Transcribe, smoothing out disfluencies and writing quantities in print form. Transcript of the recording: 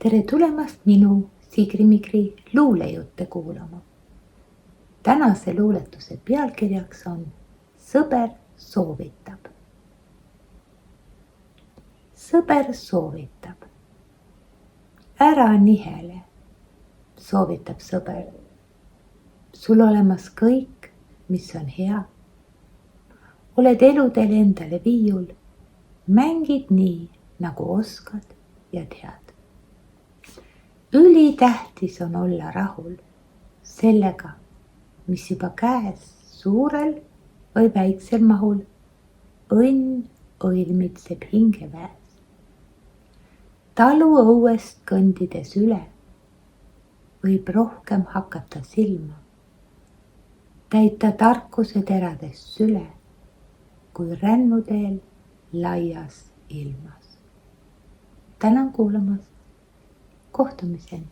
Tere tulemast minu Sigri-Migri luulejutte kuulama. Tänase luuletuse pealkirjaks on Sõber soovitab. Sõber soovitab. Ära nihele, soovitab sõber. Sul olemas kõik, mis on hea. Oled eludel endale viiul, mängid nii, nagu oskad ja tead. Ülitähtis on olla rahul sellega, mis juba käes suurel või väiksel mahul. Õnn õilmitseb hingeväes. Talu õuest kõndides üle võib rohkem hakata silma. Täita tarkuse terades süle, kui rännuteel laias ilmas. Tänan kuulamast. Kohtumiseni.